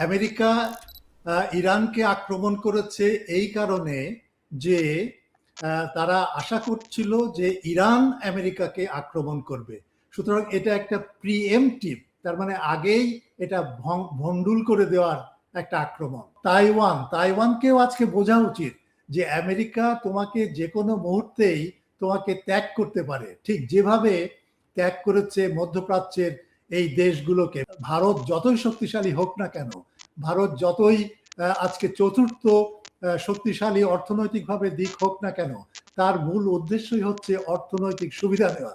America ইরানকে আক্রমণ করেছে এই কারণে যে তারা আশা করছিল যে ইরান আমেরিকাকে আক্রমণ করবে। সুতরাং এটা একটা প্রিএমটিভ, তার মানে আগেই এটা ভণ্ডুল করে দেওয়ার একটা আক্রমণ। তাইওয়ানকেও আজকে বোঝা উচিত যে আমেরিকা তোমাকে যে কোনো মুহূর্তেই তোমাকে ত্যাগ করতে পারে, ঠিক যেভাবে ত্যাগ করেছে মধ্যপ্রাচ্যের এই দেশগুলোকে। ভারত যতই শক্তিশালী হোক না কেন, ভারত যতই আজকে চতুর্থ শক্তিশালী অর্থনৈতিকভাবে দিক হোক না কেন, তার মূল উদ্দেশ্যই হচ্ছে অর্থনৈতিক সুবিধা নেওয়া।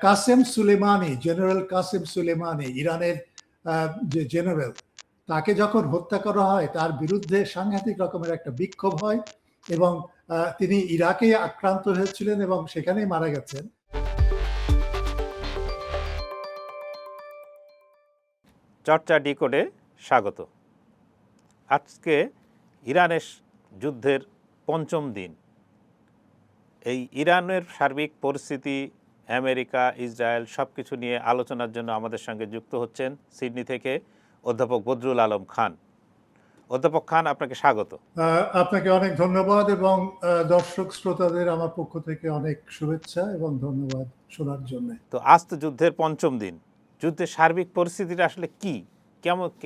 কাসেম সুলেমানি, জেনারেল কাসেম সুলেমানি, ইরানের যে জেনারেল, তাকে যখন হত্যা করা হয় তার বিরুদ্ধে সাংঘাতিক রকমের একটা বিক্ষোভ হয় এবং তিনি ইরাকে আক্রান্ত হয়েছিলেন এবং সেখানেই মারা গেছেন। চর্চা ডিকোডে স্বাগত। আজকে ইরানের যুদ্ধের পঞ্চম দিন। এই ইরানের সার্বিক পরিস্থিতি, আমেরিকা, ইসরায়েল সব কিছু নিয়ে আলোচনার জন্য আমাদের সঙ্গে যুক্ত হচ্ছেন সিডনি থেকে অধ্যাপক বদরুল আলম খান। অধ্যাপক খান, আপনাকে স্বাগত। আপনাকে অনেক ধন্যবাদ এবং দর্শক শ্রোতাদের আমার পক্ষ থেকে অনেক শুভেচ্ছা এবং ধন্যবাদ শোনার জন্য। তো আজ তো যুদ্ধের পঞ্চম দিন, যুদ্ধের সার্বিক পরিস্থিতিটা আসলে কি,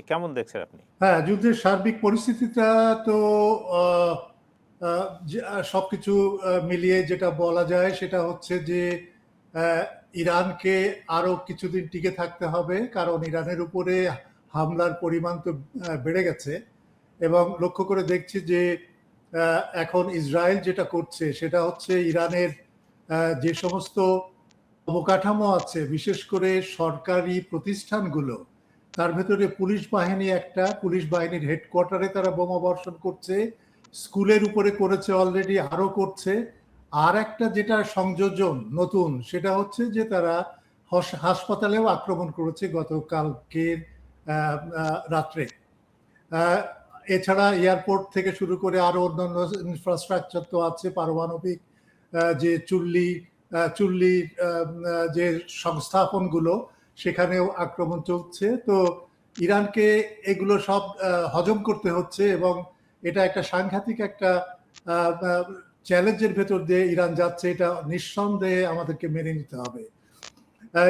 কেমন দেখছেন আপনি? হ্যাঁ, যুদ্ধের সার্বিক পরিস্থিতিটা তো সবকিছু মিলিয়ে যেটা বলা যায় সেটা হচ্ছে যে ইরানকে আরো কিছুদিন টিকে থাকতে হবে, কারণ ইরানের উপরে হামলার পরিমাণ তো বেড়ে গেছে এবং লক্ষ্য করে দেখছি যে এখন ইসরায়েল যেটা করছে সেটা হচ্ছে ইরানের যে সমস্ত অবকাঠামো আছে, বিশেষ করে সরকারি প্রতিষ্ঠানগুলো, তার ভেতরে পুলিশ বাহিনীর হেডকোয়ার্টারে তারা বোমা বর্ষণ করছে, স্কুলের উপরে করেছে অলরেডি, আরো করছে। আর একটা যেটা সংযোজন নতুন, সেটা হচ্ছে যে তারা হাসপাতালেও আক্রমণ করেছে গতকালকের রাত্রে। এছাড়া এয়ারপোর্ট থেকে শুরু করে আরো অন্যান্য ইনফ্রাস্ট্রাকচার তো আছে, পারমাণবিক যে চুল্লি যে সংস্থাপনগুলো, সেখানেও আক্রমণ চলছে। তো ইরানকে এগুলো সব হজম করতে হচ্ছে এবং এটা একটা সাংঘাতিক একটা চ্যালেঞ্জের ভেতর দিয়ে ইরান যাচ্ছে, এটা নিঃসন্দেহে আমাদেরকে মেনে নিতে হবে।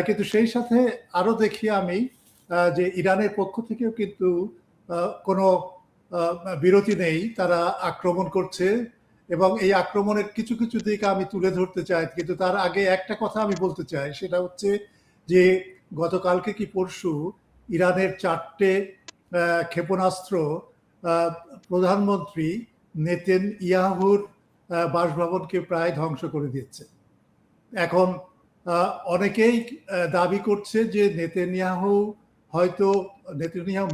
কিন্তু সেই সাথে আরো দেখি আমি যে ইরানের পক্ষ থেকেও কিন্তু কোনো বিরতি নেই, তারা আক্রমণ করছে এবং এই আক্রমণের কিছু কিছু দিক আমি তুলে ধরতে চাই। কিন্তু তার আগে একটা কথা আমি বলতে চাই, সেটা হচ্ছে যে গতকালকে কি পরশু ইরানের 4টে ক্ষেপণাস্ত্র প্রধানমন্ত্রী নেতানিয়াহুর বাসভবনকে প্রায় ধ্বংস করে দিয়েছে। এখন অনেকেই দাবি করছে যে নেতানিয়াহু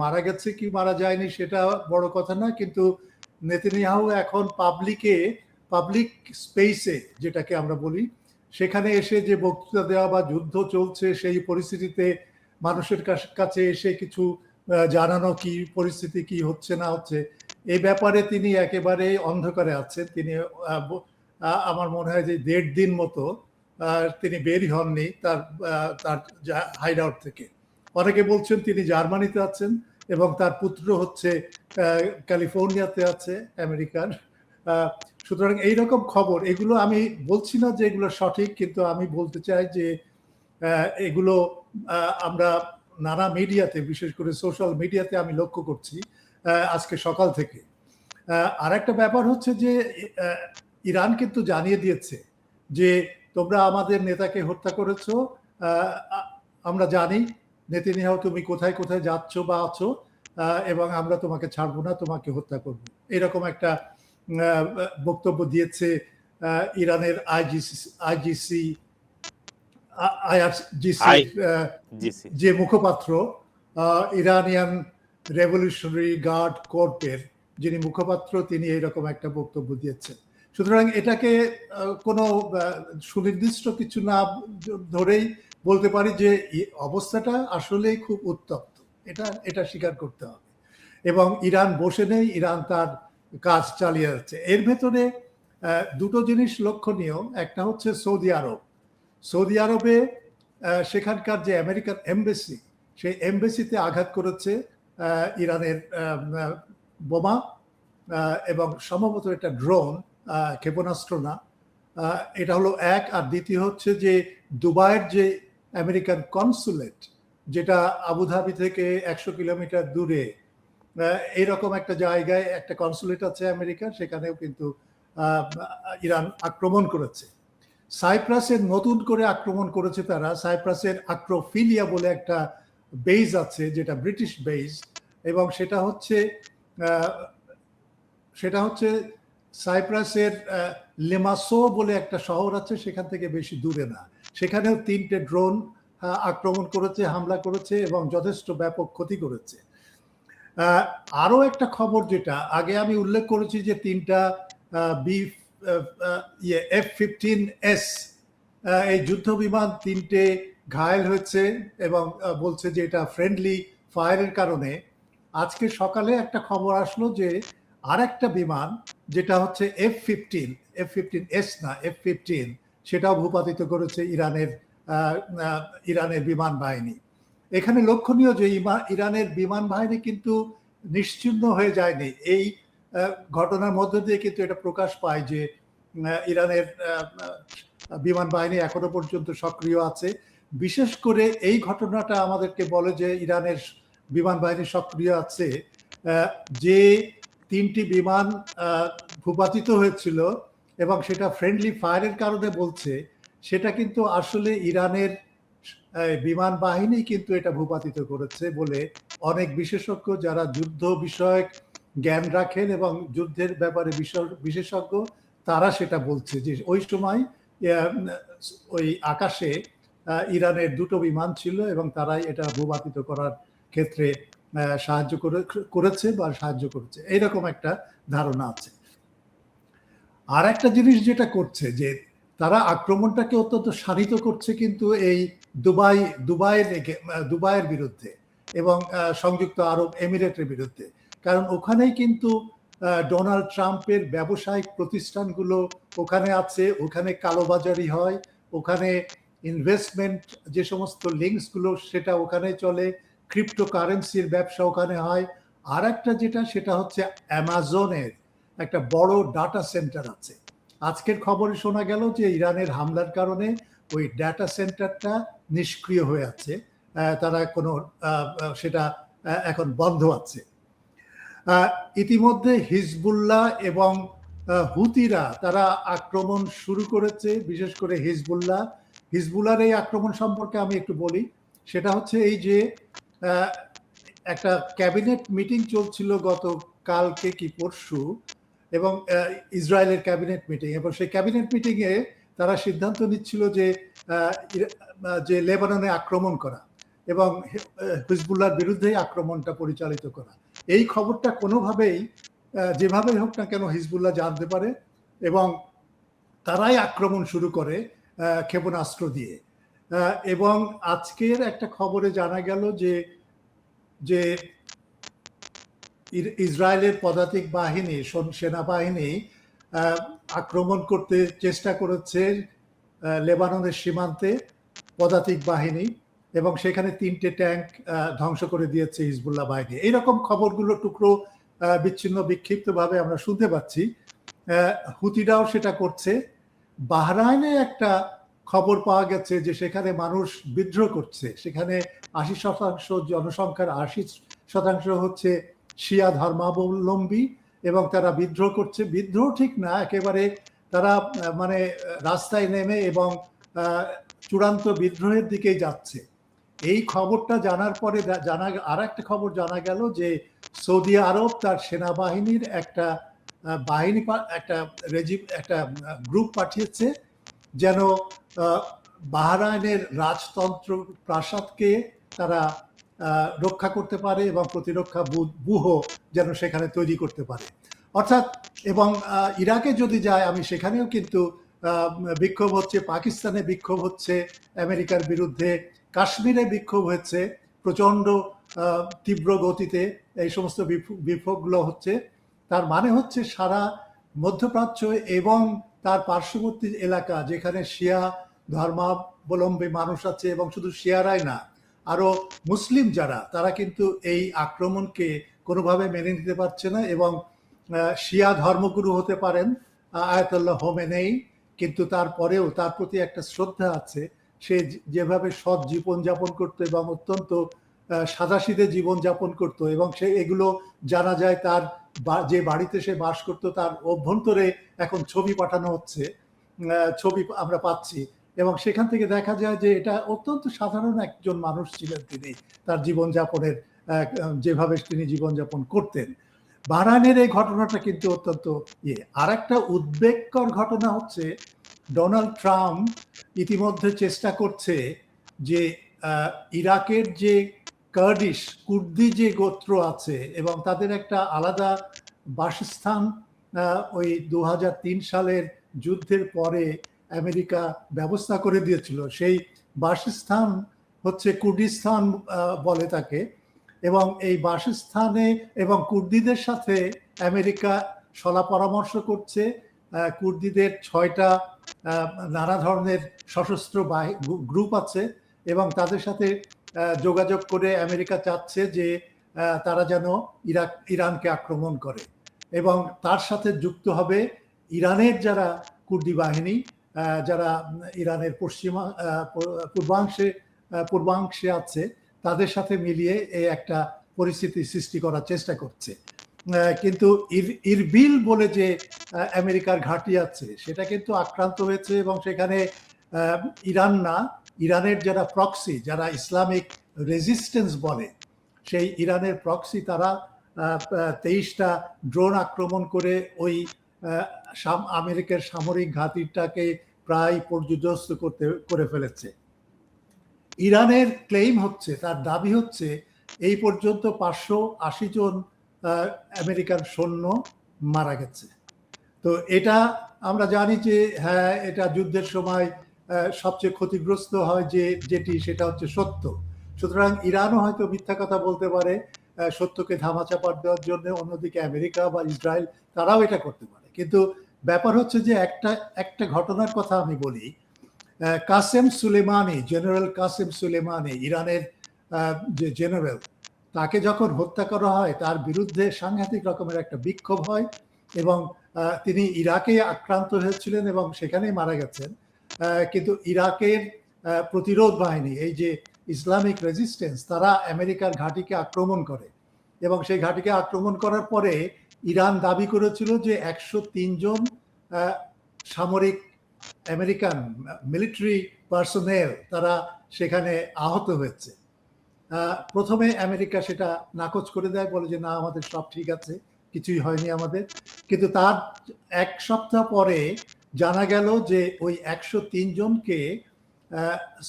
মারা গেছে কি মারা যায়নি সেটা বড় কথা না, কিন্তু নেতানিয়াহু এখন পাবলিক স্পেসে, যেটাকে আমরা বলি, সেখানে এসে যে বক্তৃতা দেওয়া বা যুদ্ধ চলছে সেই পরিস্থিতিতে মানুষের কাছে এসে কিছু জানানো, কি পরিস্থিতি কি হচ্ছে না হচ্ছে, এই ব্যাপারে তিনি একেবারে অন্ধকারে আছেন। তিনি আমার মনে হয় যে 1.5 দিন মতো তিনি বেরই হননি তার হাইড আউট থেকে। অনেকে বলছেন তিনি জার্মানিতে আছেন এবং তার পুত্র হচ্ছে ক্যালিফোর্নিয়াতে আছে, আমেরিকার। সুতরাং এইরকম খবর, এগুলো আমি বলছি না যে এগুলো সঠিক, কিন্তু আমি বলতে চাই যে এগুলো আমরা নানা মিডিয়াতে, বিশেষ করে সোশ্যাল মিডিয়াতে আমি লক্ষ্য করছি আজকে সকাল থেকে। আর একটা ব্যাপার হচ্ছে যে ইরান কিন্তু জানিয়ে দিয়েছে যে তোমরা আমাদের নেতাকে হত্যা করেছো, আমরা জানি নেতানিয়াহু তুমি কোথায় কোথায় যাচ্ছ বা আছো, এবং আমরা তোমাকে ছাড়বো না, তোমাকে হত্যা করব, এরকম একটা বক্তব্য দিয়েছে ইরানের আইজিসি যে মুখপাত্র, ইরানিয়ান রেভলিউশনারি গার্ড কর্পের যিনি মুখপাত্র, তিনি এইরকম একটা বক্তব্য দিয়েছেন। সুতরাং এটাকে কোনো সুনির্দিষ্ট কিছু না ধরেই বলতে পারি যে অবস্থাটা আসলেই খুব উত্তপ্ত, এটা স্বীকার করতে হবে। এবং ইরান বসে নেই, ইরান তার কাজ চালিয়ে যাচ্ছে। এর ভেতরে দুটো জিনিস লক্ষণীয়। একটা হচ্ছে সৌদি আরবে সেখানকার যে আমেরিকান এমবেসি, সেই এমবেসিতে আঘাত করেছে ইরানের বোমা এবং সম্ভবত এটা ড্রোন, ক্ষেপণাস্ত্র না। এটা হলো এক। আর দ্বিতীয় হচ্ছে যে দুবাইয়ের যে আমেরিকান কনসুলেট, যেটা আবুধাবি থেকে 100 কিলোমিটার দূরে, এইরকম একটা জায়গায় একটা কনসুলেট আছে আমেরিকার, সেখানেও কিন্তু ইরান আক্রমণ করেছে। সাইপ্রাসের নতুন করে আক্রমণ করেছে তারা। সাইপ্রাসের আক্রোফিলিয়া বলে একটা বেজ আছে, যেটা ব্রিটিশ বেজ, এবং সেটা হচ্ছে সাইপ্রাসের লেমাসো বলে একটা শহর আছে, সেখান থেকে বেশি দূরে না। সেখানেও 3টে ড্রোন আক্রমণ করেছে, হামলা করেছে এবং যথেষ্ট ব্যাপক ক্ষতি করেছে। আরো একটা খবর যেটা আগে আমি উল্লেখ করেছি, যে 3টা F-15S এই যুদ্ধ বিমান 3টে ঘায়েল হয়েছে এবং বলছে যে এটা ফ্রেন্ডলি ফায়ারের কারণে। আজকে সকালে একটা খবর আসলো যে আর একটা বিমান, যেটা হচ্ছে F-15S না, F-15, সেটাও ভূপাতিত করেছে ইরানের বিমান বাহিনী। এখানে লক্ষণীয় যে ইরানের বিমান বাহিনী কিন্তু নিশ্চিহ্ন হয়ে যায়নি। এই ঘটনার মধ্য দিয়ে কিন্তু এটা প্রকাশ পায় যে ইরানের বিমান বাহিনী এখনো পর্যন্ত সক্রিয় আছে। বিশেষ করে এই ঘটনাটা আমাদেরকে বলে যে ইরানের বিমান বাহিনী সক্রিয় আছে। যে 3টি বিমান ভূপাতিত হয়েছিল এবং সেটা ফ্রেন্ডলি ফায়ারের কারণে বলছে, সেটা কিন্তু আসলে ইরানের বিমান বাহিনী কিন্তু এটা ভূপাতিত করেছে বলে অনেক বিশেষজ্ঞ, যারা যুদ্ধ বিষয়ক জ্ঞান রাখেন এবং যুদ্ধের ব্যাপারে বিশেষজ্ঞ, তারা সেটা বলছে যে ওই সময় ওই আকাশে ইরানের 2টো বিমান ছিল এবং তারাই এটা ভূপাতিত করার ক্ষেত্রে সাহায্য করেছে। এইরকম একটা ধারণা আছে। আর একটা জিনিস যেটা করছে, যে তারা আক্রমণটাকে অত্যন্ত শানিত করছে কিন্তু এই দুবাইয়ের বিরুদ্ধে এবং সংযুক্ত আরব এমিরেটের বিরুদ্ধে। কারণ ওখানেই কিন্তু ডোনাল্ড ট্রাম্পের ব্যবসায়িক প্রতিষ্ঠানগুলো ওখানে আছে, ওখানে কালোবাজারি হয়, ওখানে ইনভেস্টমেন্ট যে সমস্ত লিঙ্কসগুলো সেটা ওখানে চলে, ক্রিপ্টোকারেন্সির ব্যবসা ওখানে হয়। আর একটা যেটা, সেটা হচ্ছে অ্যামাজনের একটা বড় ডাটা সেন্টার আছে। আজকের খবরে শোনা গেল যে ইরানের হামলার কারণে ওই ডাটা সেন্টারটা নিষ্ক্রিয় হয়ে আছে, তারা সেটা এখন বন্ধ আছে। ইতিমধ্যে হিজবুল্লাহ এবং হুতিরা তারা আক্রমণ শুরু করেছে। বিশেষ করে হিজবুল্লাহর এই আক্রমণ সম্পর্কে আমি একটু বলি। সেটা হচ্ছে এই যে একটা ক্যাবিনেট মিটিং চলছিল গতকালকে কি পরশু, এবং ইসরায়েলের ক্যাবিনেট মিটিং, এবং সেই ক্যাবিনেট মিটিংয়ে তারা সিদ্ধান্ত নিচ্ছিল যে লেবাননে আক্রমণ করা এবং হিজবুল্লাহর বিরুদ্ধেই আক্রমণটা পরিচালিত করা। এই খবরটা কোনোভাবেই যেভাবেই হোক না কেন হিজবুল্লাহ জানতে পারে এবং তারাই আক্রমণ শুরু করে ক্ষেপণাস্ত্র দিয়ে। এবং আজকের একটা খবরে জানা গেল যে ইসরায়েলের পদাতিক বাহিনী, সেনাবাহিনী আক্রমণ করতে চেষ্টা করেছে লেবাননের সীমান্তে পদাতিক বাহিনী, এবং সেখানে 3টে ট্যাঙ্ক ধ্বংস করে দিয়েছে হিজবুল্লাহ বাহিনী। এইরকম খবরগুলো টুকরো বিচ্ছিন্ন বিক্ষিপ্তভাবে আমরা শুনতে পাচ্ছি। হুতিরাও সেটা করছে। বাহরাইনে একটা খবর পাওয়া গেছে যে সেখানে মানুষ বিদ্রোহ করছে। সেখানে 80% জনসংখ্যার 80% হচ্ছে শিয়া ধর্মাবলম্বী এবং তারা বিদ্রোহ করছে। বিদ্রোহ ঠিক না, একেবারে তারা মানে রাস্তায় নেমে এবং চূড়ান্ত বিদ্রোহের দিকেই যাচ্ছে। এই খবরটা জানার পরে আর একটা খবর জানা গেল যে সৌদি আরব তার সেনাবাহিনীর একটা গ্রুপ পাঠিয়েছে যেন বাহরাইনের রাজতন্ত্র প্রাসাদকে তারা রক্ষা করতে পারে এবং প্রতিরক্ষা ব্যুহ যেন সেখানে তৈরি করতে পারে। অর্থাৎ এবং ইরাকে যদি যায়, আমি সেখানেও কিন্তু বিক্ষোভ হচ্ছে, পাকিস্তানে বিক্ষোভ হচ্ছে আমেরিকার বিরুদ্ধে, কাশ্মীরে বিক্ষোভ হচ্ছে প্রচন্ড তীব্র গতিতে, এই সমস্ত বিক্ষোভগুলো হচ্ছে। তার মানে হচ্ছে সারা মধ্যপ্রাচ্য এবং তার পার্শ্ববর্তী এলাকা, যেখানে শিয়া ধর্মাবলম্বী মানুষ আছে, এবং শুধু শিয়ারাই না, আরো মুসলিম যারা, তারা কিন্তু এই আক্রমণকে কোনোভাবে মেনে নিতে পারছে না। এবং শিয়া ধর্মগুরু হতে পারেন আয়াতুল্লাহ হোমেনেই, কিন্তু তারপরেও তার প্রতি একটা শ্রদ্ধা আছে। সে যেভাবে সৎ জীবন যাপন করতো এবং অত্যন্ত সাদাসিধে জীবন যাপন করতো, এবং সে এগুলো জানা যায় তার যে বাড়িতে সে বাস করতো তার অভ্যন্তরে এখন ছবি পাঠানো হচ্ছে, ছবি আমরা পাচ্ছি, এবং সেখান থেকে দেখা যায় যে এটা অত্যন্ত সাধারণ একজন মানুষ ছিলেন তিনি, তার জীবনযাপনের যেভাবে তিনি জীবনযাপন করতেন। বাহরাইনের এই ঘটনাটা কিন্তু অত্যন্ত আর একটা উদ্বেগকর ঘটনা হচ্ছে ডোনাল্ড ট্রাম্প ইতিমধ্যে চেষ্টা করছে যে ইরাকের যে কুর্দি যে গোত্র আছে এবং তাদের একটা আলাদা বাসস্থান ওই 2003 সালের যুদ্ধের পরে আমেরিকা ব্যবস্থা করে দিয়েছিল, সেই বাসস্থান হচ্ছে কুর্দিস্তান বলে তাকে। এবং এই বাসস্থানে এবং কুর্দিদের সাথে আমেরিকা সলা পরামর্শ করছে। কুর্দিদের 6টা নানা ধরনের সশস্ত্র গ্রুপ আছে, এবং তাদের সাথে যোগাযোগ করে আমেরিকা চাচ্ছে যে তারা যেন ইরানকে আক্রমণ করে, এবং তার সাথে যুক্ত হবে ইরানের যারা কুর্দি বাহিনী, যারা ইরানের পূর্বাংশে আছে, তাদের সাথে মিলিয়ে এই একটা পরিস্থিতি সৃষ্টি করার চেষ্টা করছে। কিন্তু ইরবিল বলে যে আমেরিকার ঘাঁটি আছে সেটা কিন্তু আক্রান্ত হয়েছে, এবং সেখানে ইরান না, ইরানের যারা প্রক্সি, যারা ইসলামিক রেজিস্ট্যান্স বলে, সেই ইরানের প্রক্সি তারা 23টা ড্রোন আক্রমণ করে ওই আমেরিকার সামরিক ঘাঁটিটাকে প্রায় পর্যুদস্ত করে ফেলেছে। ইরানের ক্লেইম হচ্ছে, তার দাবি হচ্ছে এই পর্যন্ত 580 জন আমেরিকান সৈন্য মারা গেছে। তো এটা আমরা জানি যে হ্যাঁ, এটা যুদ্ধের সময় সবচেয়ে ক্ষতিগ্রস্ত হয় যেটি সেটা হচ্ছে সত্য। সুতরাং ইরানও হয়তো মিথ্যা কথা বলতে পারে সত্যকে ধামাচাপা দেওয়ার জন্য, অন্যদিকে আমেরিকা বা ইসরায়েল তারাও এটা করতে পারে। কিন্তু ব্যাপার হচ্ছে যে একটা ঘটনার কথা আমি বলি। কাসেম সুলেমানি, জেনারেল কাসেম সুলেমানি, ইরানের যে জেনারেল, তাকে যখন হত্যা করা হয় তার বিরুদ্ধে সাংঘাতিক রকমের একটা বিক্ষোভ হয়, এবং তিনি ইরাকে আক্রান্ত হয়েছিলেন এবং সেখানেই মারা গেছেন। কিন্তু ইরাকের প্রতিরোধ বাহিনী, এই যে ইসলামিক রেজিস্ট্যান্স, তারা আমেরিকার ঘাঁটিকে আক্রমণ করে, এবং সেই ঘাঁটিকে আক্রমণ করার পরে ইরান দাবি করেছিল যে 103 জন সামরিক আমেরিকান মিলিটারি পার্সোনেল তারা সেখানে আহত হয়েছে। প্রথমে আমেরিকা সেটা নাকচ করে দেয়, বলে যে না, আমাদের সব ঠিক আছে, কিছুই হয়নি আমাদের। কিন্তু তার 1 সপ্তাহ পরে জানা গেল যে ওই 103 জনকে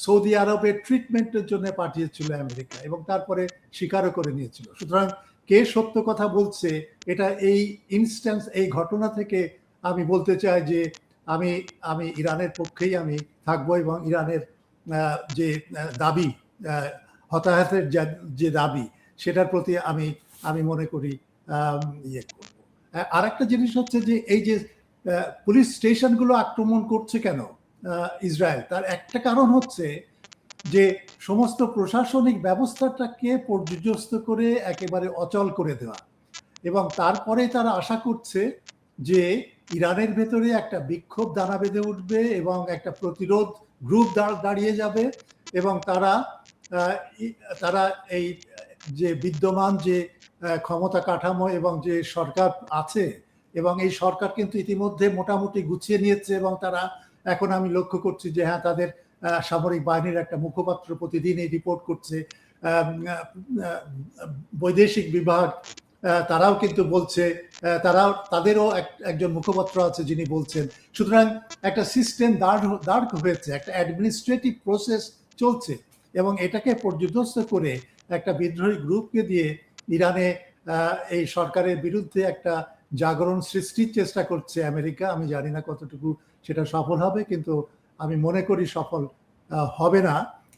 সৌদি আরবের ট্রিটমেন্টের জন্য পাঠিয়েছিল আমেরিকা, এবং তারপরে স্বীকারও করে নিয়েছিল। সুতরাং কে সত্য কথা বলছে, এটা এই ইনস্ট্যান্স, এই ঘটনা থেকে আমি বলতে চাই যে আমি ইরানের পক্ষেই আমি থাকবো, এবং ইরানের যে দাবি, হতাহতের যে দাবি, সেটার প্রতি আমি মনে করি ইয়ে করব। আর একটা জিনিস হচ্ছে যে এই যে পুলিশ স্টেশনগুলো আক্রমণ করছে কেন ইসরায়েল, তার একটা কারণ হচ্ছে যে সমস্ত প্রশাসনিক ব্যবস্থাটাকে পর্যুদস্ত করে একেবারে অচল করে দেওয়া, এবং তারপরে তারা আশা করছে যে ইরানের ভেতরে একটা বিক্ষোভ দানা বেঁধে উঠবে এবং একটা প্রতিরোধ গ্রুপ দাঁড়িয়ে যাবে, এবং তারা এই যে বিদ্যমান যে ক্ষমতা কাঠামো এবং যে সরকার আছে, এবং এই সরকার কিন্তু ইতিমধ্যে মোটামুটি গুছিয়ে নিয়েছে, এবং তারা এখন আমি লক্ষ্য করছি যে হ্যাঁ, তাদের সামরিক বাহিনীর একটা মুখপাত্র প্রতিদিনই রিপোর্ট করছে, বৈদেশিক বিভাগ তারাও কিন্তু বলছে, তাদেরও একজন মুখপাত্র আছে যিনি বলছেন। সুতরাং একটা সিস্টেম দাঁড় হয়েছে, একটা অ্যাডমিনিস্ট্রেটিভ প্রসেস চলছে, এবং এটাকে পর্যুদস্ত করে একটা বিদ্রোহী গ্রুপকে দিয়ে ইরানে এই সরকারের বিরুদ্ধে একটা জাগরণ সৃষ্টির চেষ্টা করছে আমেরিকা। আমি জানি না কতটুকু সেটা সফল হবে, কিন্তু আমি মনে করি সফল হবে না।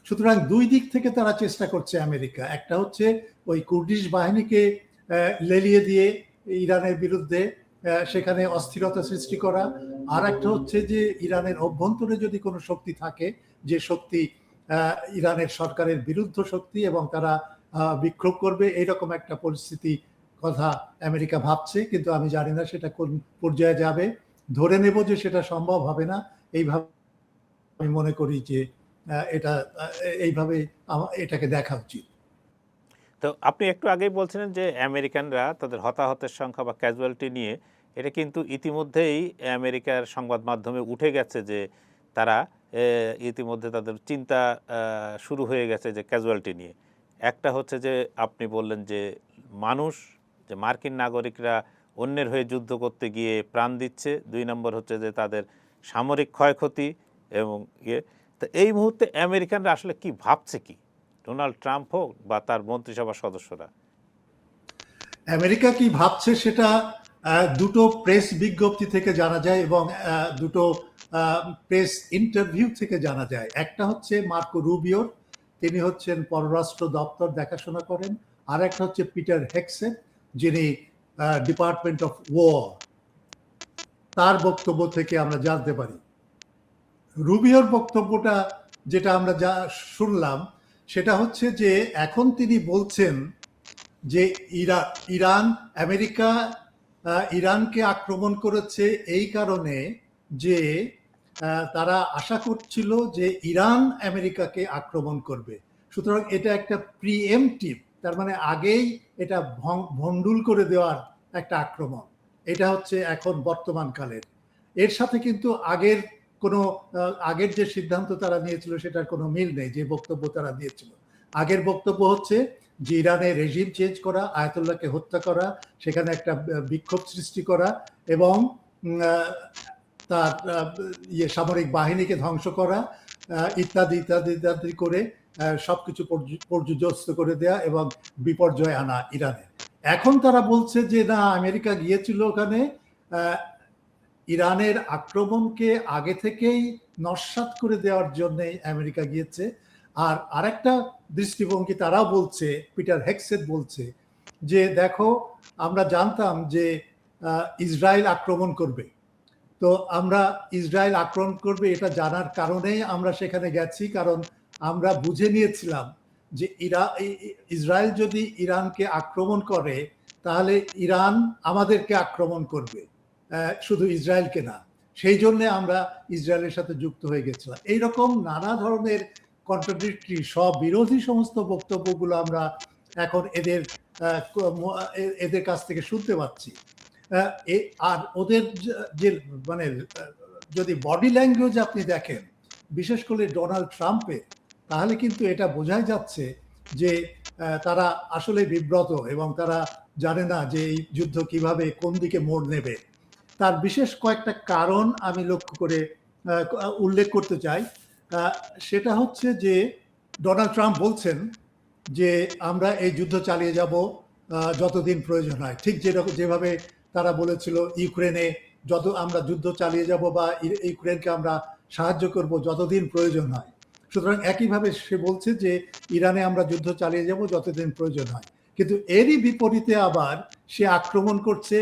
সুতরাং দুই দিক থেকে তারা চেষ্টা করছে আমেরিকা। একটা হচ্ছে ওই কুর্দিশ বাহিনীকে লেলিয়ে দিয়ে ইরানের বিরুদ্ধে সেখানে অস্থিরতা সৃষ্টি করা, আর একটা হচ্ছে যে ইরানের অভ্যন্তরে যদি কোনো শক্তি থাকে, যে শক্তি ইরানের সরকারের বিরুদ্ধ শক্তি এবং তারা বিক্ষোভ করবে, এইরকম একটা পরিস্থিতি কথা আমেরিকা ভাবছে, কিন্তু আমি জানি না সেটা কোন পর্যায়ে যাবে। ধরে নেব যে সেটা সম্ভব হবে না, এইভাবে আমি মনে করি যে এটা এইভাবে এটাকে দেখা উচিত। তো আপনি একটু আগেই বলছিলেন যে আমেরিকানরা তাদের হতাহতের সংখ্যা বা ক্যাজুয়ালিটি নিয়ে এটা কিন্তু ইতিমধ্যেই আমেরিকার সংবাদ মাধ্যমে উঠে গেছে যে তারা ইতিমধ্যে তাদের চিন্তা শুরু হয়ে গেছে যে ক্যাজুয়ালিটি নিয়ে। একটা হচ্ছে যে আপনি বললেন যে মানুষ, যে মার্কিন নাগরিকরা অন্যের হয়ে যুদ্ধ করতে গিয়ে প্রাণ দিচ্ছে। 2 নম্বর হচ্ছে যে তাদের সামরিক ক্ষয়ক্ষতি এবং তো এই মুহূর্তে আমেরিকানরা আসলে কি ভাবছে, কি ডোনাল্ড ট্রাম্প হোক বা তার মন্ত্রিসভার সদস্যরা? আমেরিকা কি ভাবছে সেটা দুটো প্রেস বিজ্ঞপ্তি থেকে জানা যায় এবং দুটো প্রেস ইন্টারভিউ থেকে জানা যায়। একটা হচ্ছে মার্কো রুবিওর, তিনি হচ্ছেন পররাষ্ট্র দপ্তর দেখাশোনা করেন, আর একটা হচ্ছে পিটার হেক্সেট, যিনি ডিপার্টমেন্ট অফ ওয়ার, তার বক্তব্য থেকে আমরা জানতে পারি। রুবিওর বক্তব্যটা যেটা আমরা যা শুনলাম সেটা হচ্ছে যে এখন তিনি বলছেন যে ইরান আমেরিকা ইরানকে আক্রমণ করেছে এই কারণে যে তারা আশা করছিল যে ইরান আমেরিকাকে আক্রমণ করবে, সুতরাং এটা একটা প্রিএমটিভ, তার মানে আগেই এটা ভণ্ডুল করে দেওয়ার একটা আক্রমণ। এটা হচ্ছে এখন বর্তমান কালের। এর সাথে কিন্তু আগের যে সিদ্ধান্ত তারা নিয়েছিল সেটার কোনো মিল নেই, যে বক্তব্য তারা দিয়েছিল। আগের বক্তব্য হচ্ছে যে ইরানের রেজিম চেঞ্জ করা, আয়াতুল্লাহকে হত্যা করা, সেখানে একটা বিক্ষোভ সৃষ্টি করা এবং তার সামরিক বাহিনীকে ধ্বংস করা, ইত্যাদি ইত্যাদি ইত্যাদি করে সবকিছু পর্যুদস্ত করে দেয়া এবং বিপর্যয় আনা ইরানের। এখন তারা বলছে যে না, আমেরিকা গিয়েছিল ওখানে ইরানের আক্রমণকে আগে থেকেই নস্যাৎ করে দেওয়ার জন্য আমেরিকা গিয়েছে। আর আরেকটা দৃষ্টিভঙ্গি তারাও বলছে, পিটার হেক্সেট বলছে যে দেখো, আমরা জানতাম যে ইসরায়েল আক্রমণ করবে, তো আমরা ইসরায়েল আক্রমণ করবে এটা জানার কারণেই আমরা সেখানে গেছি, কারণ আমরা বুঝে নিয়েছিলাম যে ইসরায়েল যদি ইরানকে আক্রমণ করে তাহলে ইরান আমাদেরকে আক্রমণ করবে, শুধু ইসরায়েলকে না। সেই জন্য আমরা ইসরায়েলের সাথে যুক্ত হয়ে গেছিলাম। এইরকম নানা ধরনের কন্ট্রাডিক্টরি, সব বিরোধী সমস্ত বক্তব্যগুলো আমরা এখন এদের কাছ থেকে শুনতে পাচ্ছি। আর ওদের যে মানে যদি বডি ল্যাঙ্গুয়েজ আপনি দেখেন, বিশেষ করে ডোনাল্ড ট্রাম্পের, তাহলে কিন্তু এটা বোঝাই যাচ্ছে যে তারা আসলে বিব্রত এবং তারা জানে না যে এই যুদ্ধ কিভাবে কোন দিকে মোড় নেবে। তার বিশেষ কয়েকটা কারণ আমি লক্ষ্য করে উল্লেখ করতে চাই। সেটা হচ্ছে যে ডোনাল্ড ট্রাম্প বলছেন যে আমরা এই যুদ্ধ চালিয়ে যাব যতদিন প্রয়োজন হয়, ঠিক যেভাবে তারা বলেছিল ইউক্রেনে আমরা যুদ্ধ চালিয়ে যাব বা ইউক্রেনকে আমরা সাহায্য করব যতদিন প্রয়োজন হয়। সুতরাং একইভাবে সে বলছে যে ইরানে আমরা যুদ্ধ চালিয়ে যাব যতদিন প্রয়োজন হয়। কিন্তু এরই বিপরীতে আবার সে আক্রমণ করছে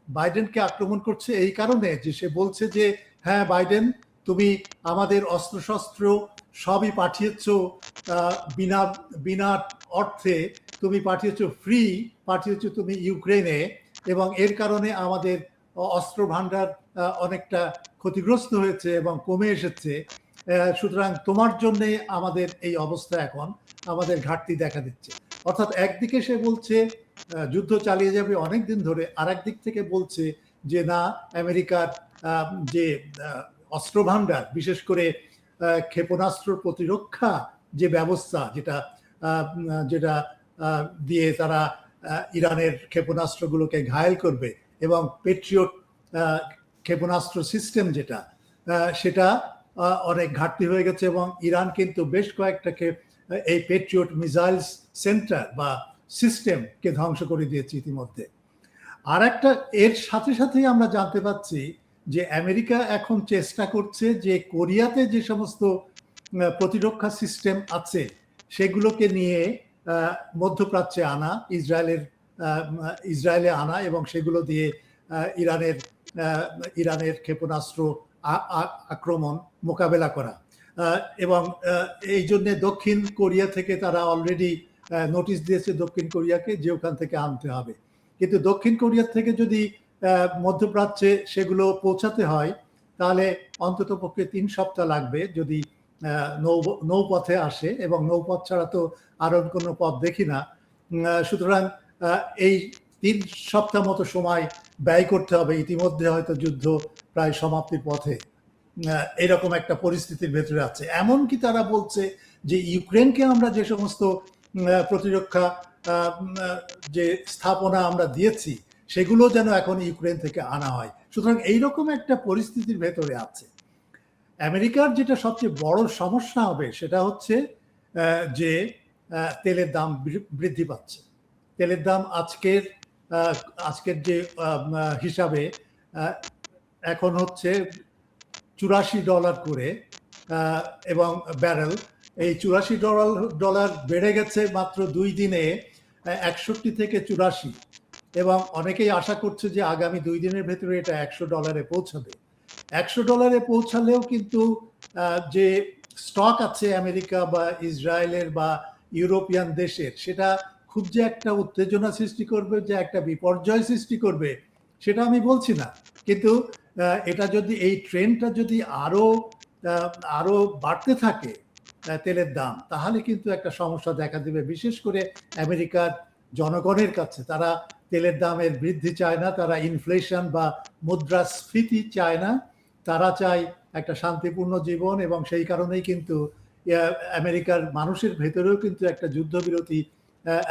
বাইডেনকে আক্রমণ করছে এই কারণে যে সে বলছে যে হ্যাঁ বাইডেন, তুমি আমাদের অস্ত্রশস্ত্র সবই পাঠিয়েছ বিনা অর্থে, তুমি ফ্রি পাঠিয়েছ তুমি ইউক্রেনে, এবং এর কারণে আমাদের অস্ত্র ভান্ডার অনেকটা ক্ষতিগ্রস্ত হয়েছে এবং কমে এসেছে। সুতরাং তোমার জন্যে আমাদের এই অবস্থা, এখন আমাদের ঘাটতি দেখা দিচ্ছে। অর্থাৎ একদিকে সে বলছে যুদ্ধ চালিয়ে যাবে অনেক দিন ধরে, আর একদিক থেকে বলছে যে না, আমেরিকার যে অস্ত্র ভান্ডার, বিশেষ করে ক্ষেপণাস্ত্র প্রতিরক্ষা যে ব্যবস্থা, যেটা দিয়ে তারা ইরানের ক্ষেপণাস্ত্রগুলোকে ঘায়েল করবে, এবং পেট্রিয়ট ক্ষেপণাস্ত্র সিস্টেম সেটা অনেক ঘাটতি হয়ে গেছে, এবং ইরান কিন্তু বেশ কয়েকটা এই পেট্রিয়ট মিসাইলস সেন্টার বা সিস্টেমকে ধ্বংস করে দিয়েছে ইতিমধ্যে। আর একটা এর সাথে সাথেই আমরা জানতে পাচ্ছি যে আমেরিকা এখন চেষ্টা করছে যে কোরিয়াতে যে সমস্ত প্রতিরক্ষা সিস্টেম আছে সেগুলোকে নিয়ে মধ্যপ্রাচ্যে আনা, ইসরায়েলে আনা, এবং সেগুলো দিয়ে ইরানের ক্ষেপণাস্ত্র আক্রমণ মোকাবেলা করা। এবং এই জন্য দক্ষিণ কোরিয়া থেকে তারা অলরেডি নোটিশ দিয়েছে দক্ষিণ কোরিয়াকে যে ওখান থেকে আনতে হবে। কিন্তু দক্ষিণ কোরিয়া থেকে যদি মধ্যপ্রাচ্যে সেগুলো পৌঁছাতে হয় তাহলে অন্তত পক্ষে 3 সপ্তাহ লাগবে যদি নৌপথে আসে, এবং নৌপথ ছাড়া তো আরো কোনো পথ দেখি না। সুতরাং এই 3 সপ্তাহ মতো সময় ব্যয় করতে হবে। ইতিমধ্যে হয়তো যুদ্ধ প্রায় সমাপ্তির পথে, এরকম একটা পরিস্থিতির ভেতরে আছে। এমনকি তারা বলছে যে ইউক্রেনকে আমরা যে সমস্ত প্রতিরক্ষা যে স্থাপনা আমরা দিয়েছি সেগুলো যেন এখন ইউক্রেন থেকে আনা হয়। সুতরাং এইরকম একটা পরিস্থিতির ভেতরে আছে। আমেরিকার যেটা সবচেয়ে বড় সমস্যা হবে সেটা হচ্ছে যে তেলের দাম বৃদ্ধি পাচ্ছে। তেলের দাম আজকের যে হিসাবে এখন হচ্ছে $84 করে, এবং ব্যারেল। এই $84 বেড়ে গেছে মাত্র 2 দিনে 61 থেকে 84, এবং অনেকেই আশা করছে যে আগামী 2 দিনের ভেতরে এটা $100 পৌঁছাবে। $100 পৌঁছালেও কিন্তু যে স্টক আছে আমেরিকা বা ইসরায়েলের বা ইউরোপিয়ান দেশের, সেটা খুব যে একটা উত্তেজনা সৃষ্টি করবে, যে একটা বিপর্যয় সৃষ্টি করবে, সেটা আমি বলছি না। কিন্তু এটা যদি এই ট্রেন্ডটা যদি আরো বাড়তে থাকে তেলের দাম, তাহলে কিন্তু একটা সমস্যা দেখা দেবে, বিশেষ করে আমেরিকার জনগণের কাছে। তারা তেলের দামের বৃদ্ধি চায় না, তারা ইনফ্লেশন বা মুদ্রাস্ফীতি চায় না, তারা চায় একটা শান্তিপূর্ণ জীবন, এবং সেই কারণেই কিন্তু আমেরিকার মানুষের ভেতরেও কিন্তু একটা যুদ্ধবিরতি,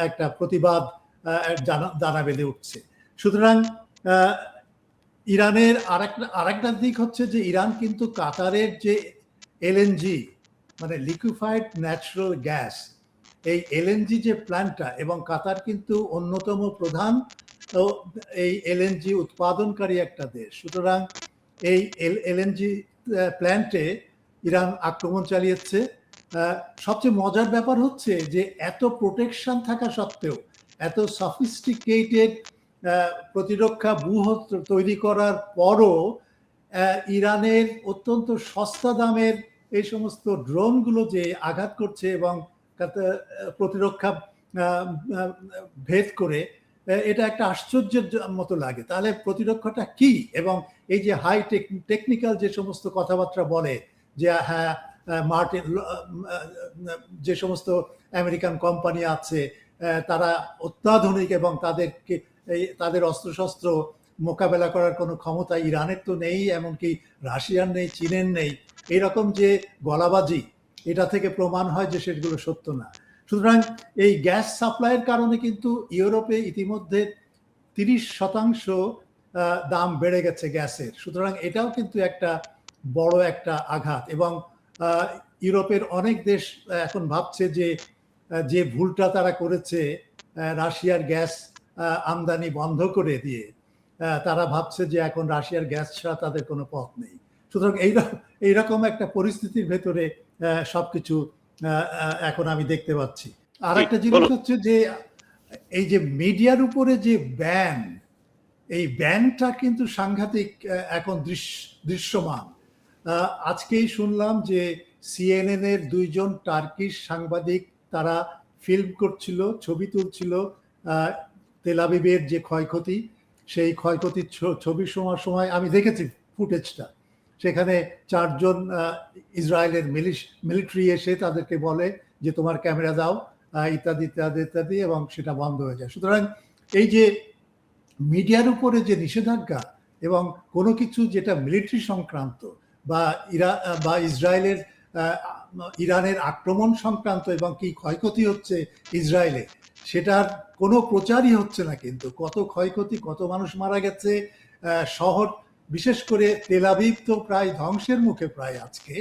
একটা প্রতিবাদ দানা বেঁধে উঠছে। সুতরাং ইরানের আরেকটা দিক হচ্ছে যে ইরান কিন্তু কাতারের যে এলএনজি মানে লিকুইফাইড ন্যাচারাল গ্যাস, এই এলএনজি যে প্ল্যান্টটা, এবং কাতার কিন্তু অন্যতম প্রধান এই এলএনজি উৎপাদনকারী একটা দেশ। সুতরাং এই এলএনজি প্ল্যান্টে ইরান আক্রমণ চালিয়েছে। সবচেয়ে মজার ব্যাপার হচ্ছে যে এত প্রোটেকশন থাকা সত্ত্বেও, এত সফিস্টিকেটেড প্রতিরক্ষা ব্যূহ তৈরি করার পরও ইরানের অত্যন্ত সস্তা দামের এই সমস্ত ড্রোনগুলো যে আঘাত করছে এবং প্রতিরক্ষা ভেদ করে, এটা একটা আশ্চর্যের মতো লাগে। তাহলে প্রতিরক্ষাটা কি? এবং এই যে হাই টেকনিক্যাল যে সমস্ত কথাবার্তা বলে যে হ্যাঁ মার্টিন, যে সমস্ত আমেরিকান কোম্পানি আছে তারা অত্যাধুনিক এবং তাদের অস্ত্রশস্ত্র মোকাবেলা করার কোনো ক্ষমতা ইরানের তো নেই, এমনকি রাশিয়ার নেই, চীনের নেই, এইরকম যে গলাবাজি, এটা থেকে প্রমাণ হয় যে সেগুলো সত্য না। সুতরাং এই গ্যাস সাপ্লাইয়ের কারণে কিন্তু ইউরোপে ইতিমধ্যে 30% দাম বেড়ে গেছে গ্যাসের। সুতরাং এটাও কিন্তু একটা বড় একটা আঘাত, এবং ইউরোপের অনেক দেশ এখন ভাবছে যে ভুলটা তারা করেছে রাশিয়ার গ্যাস আমদানি বন্ধ করে দিয়ে, তারা ভাবছে যে এখন রাশিয়ার গ্যাস ছাড়া তাদের কোনো পথ নেই। সুতরাং এইরকম একটা পরিস্থিতির ভেতরে সবকিছু এখন আমি দেখতে পাচ্ছি। আর একটা জিনিস হচ্ছে যে এই যে মিডিয়ার উপরে যে ব্যান, এই ব্যানটা কিন্তু সাংঘাতিক এখন দৃশ্যমান। আজকেই শুনলাম যে সিএনএন এর 2 জন টার্কিশ সাংবাদিক, তারা ফিল্ম করছিল, ছবি তুলছিল তেল আবিবের যে ক্ষয়ক্ষতি, সেই ক্ষয়ক্ষতির ছবি সময় আমি দেখেছি ফুটেজটা। সেখানে 4 জন ইসরায়েলের মিলিটারি এসে তাদেরকে বলে যে তোমার ক্যামেরা দাও, ইত্যাদি ইত্যাদি ইত্যাদি, এবং সেটা বন্ধ হয়ে যায়। সুতরাং এই যে মিডিয়ার উপরে যে নিষেধাজ্ঞা, এবং কোনো কিছু যেটা মিলিটারি সংক্রান্ত বা ইসরায়েলের ইরানের আক্রমণ সংক্রান্ত এবং কি ক্ষয়ক্ষতি হচ্ছে ইসরায়েলে, সেটার কোনো প্রচারই হচ্ছে না। কিন্তু কত ক্ষয়ক্ষতি, কত মানুষ মারা গেছে, শহর বিশেষ করে তেল আবিব তো প্রায় ধ্বংসের মুখে প্রায় আজকে,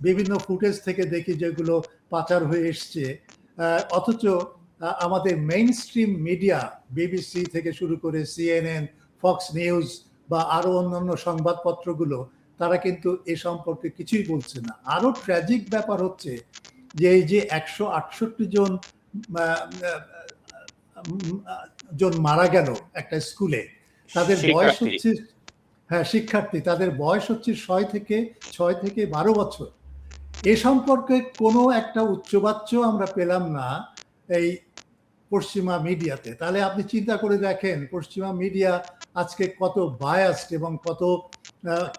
বিভিন্ন ফুটেজ থেকে দেখি যেগুলো পাচার হয়ে এসছে। অথচ আমাদের মেইন স্ট্রিম মিডিয়া, বিবিসি থেকে শুরু করে সিএনএন, ফক্স নিউজ বা আরো অন্যান্য সংবাদপত্রগুলো, তারা কিন্তু এ সম্পর্কে কিছুই বলছে না। আরো ট্র্যাজিক ব্যাপার হচ্ছে যে এই যে 168 জন মারা গেল একটা স্কুলে, তাদের বয়স হচ্ছে, হ্যাঁ শিক্ষার্থী, তাদের বয়স হচ্ছে 6 থেকে 12 বছর। এ সম্পর্কে কোনো একটা উচ্চবাচ্য আমরা পেলাম না এই পশ্চিমা মিডিয়াতে। তাহলে আপনি চিন্তা করে দেখেন পশ্চিমা মিডিয়া আজকে কত বায়াসড এবং কত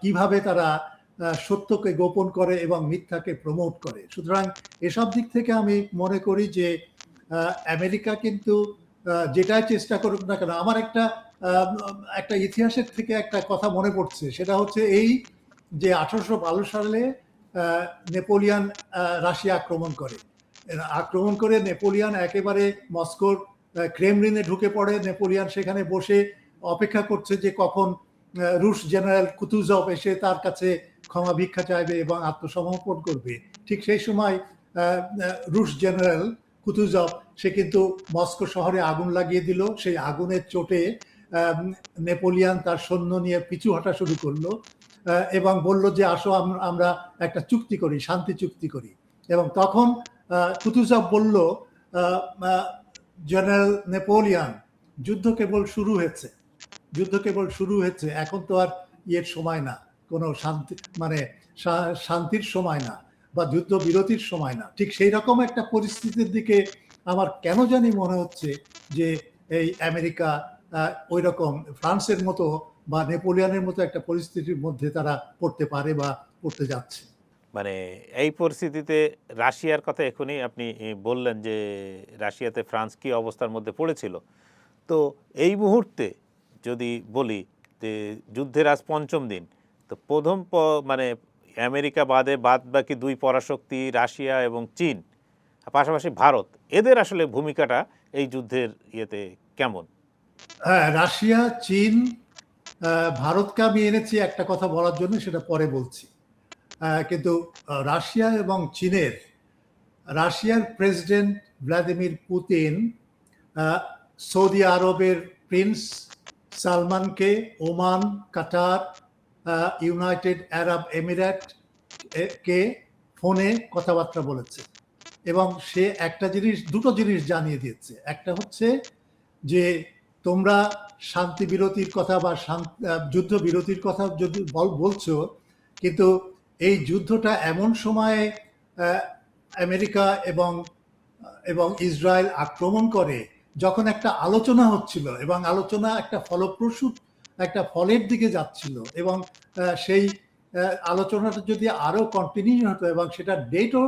কিভাবে তারা সত্যকে গোপন করে এবং মিথ্যাকে প্রমোট করে। সুতরাং এসব দিক থেকে আমি মনে করি যে আমেরিকা কিন্তু যেটাই চেষ্টা করুক না কেন, আমার একটা ইতিহাসের থেকে একটা কথা মনে পড়ছে, সেটা হচ্ছে এই যে 1812 সালে নেপোলিয়ান রাশিয়া আক্রমণ করে নেপোলিয়ান একেবারে মস্কোর ক্রেমলিনে ঢুকে পড়ে। নেপোলিয়ান সেখানে বসে অপেক্ষা করছে যে কখন রুশ জেনারেল কুতুজভ এসে তার কাছে ক্ষমা ভিক্ষা চাইবে এবং আত্মসমর্পণ করবে। ঠিক সেই সময় রুশ জেনারেল কুতুজভ সে কিন্তু মস্কো শহরে আগুন লাগিয়ে দিল। সেই আগুনের চোটে নেপোলিয়ান তার সৈন্য নিয়ে পিছু হাঁটা শুরু করলো এবং বলল যে আসো আমরা একটা চুক্তি করি, শান্তি চুক্তি করি। এবং তখন কুতুজভ বলল, জেনারেল নেপোলিয়ান, যুদ্ধ কেবল শুরু হয়েছে, এখন তো আর ইয়ের সময় না, কোনো শান্তির সময় না বা যুদ্ধ বিরতির সময় না। ঠিক সেই রকম একটা পরিস্থিতির দিকে আমার কেন জানি মনে হচ্ছে যে এই আমেরিকা ওই রকম ফ্রান্সের মতো বা নেপোলিয়ানের মতো একটা পরিস্থিতির মধ্যে তারা পড়তে পারে বা পড়তে যাচ্ছে। মানে এই পরিস্থিতিতে রাশিয়ার কথা এখনই আপনি বললেন যে রাশিয়াতে ফ্রান্স কি অবস্থার মধ্যে পড়েছিল। তো এই মুহূর্তে যদি বলি যে যুদ্ধের আজ পঞ্চম দিন, তো প্রথম মানে আমেরিকা বাদ বাকি দুই পরাশক্তি রাশিয়া এবং চীন, পাশাপাশি ভারত, এদের আসলে ভূমিকাটা এই যুদ্ধের ইয়েতে কেমন? হ্যাঁ, রাশিয়া, চীন, ভারতকে আমি এনেছি একটা কথা বলার জন্য, সেটা পরে বলছি। কিন্তু রাশিয়া এবং রাশিয়ার প্রেসিডেন্ট ভ্লাদিমির পুতিন সৌদি আরবের প্রিন্স সালমানকে ওমান, কাতার, ইউনাইটেড আরব এমিরেট কে ফোনে কথাবার্তা বলেছে এবং সে দুটো জিনিস জানিয়ে দিয়েছে। একটা হচ্ছে যে তোমরা শান্তি বিরতির কথা বা যুদ্ধ বিরতির কথা যদি বলছো, কিন্তু এই যুদ্ধটা এমন সময়ে আমেরিকা এবং ইসরায়েল আক্রমণ করে যখন একটা আলোচনা হচ্ছিল এবং আলোচনা একটা ফলপ্রসূ একটা ফলের দিকে যাচ্ছিল এবং সেই আলোচনাটা যদি আরো কন্টিনিউ হতো এবং সেটা ডেটও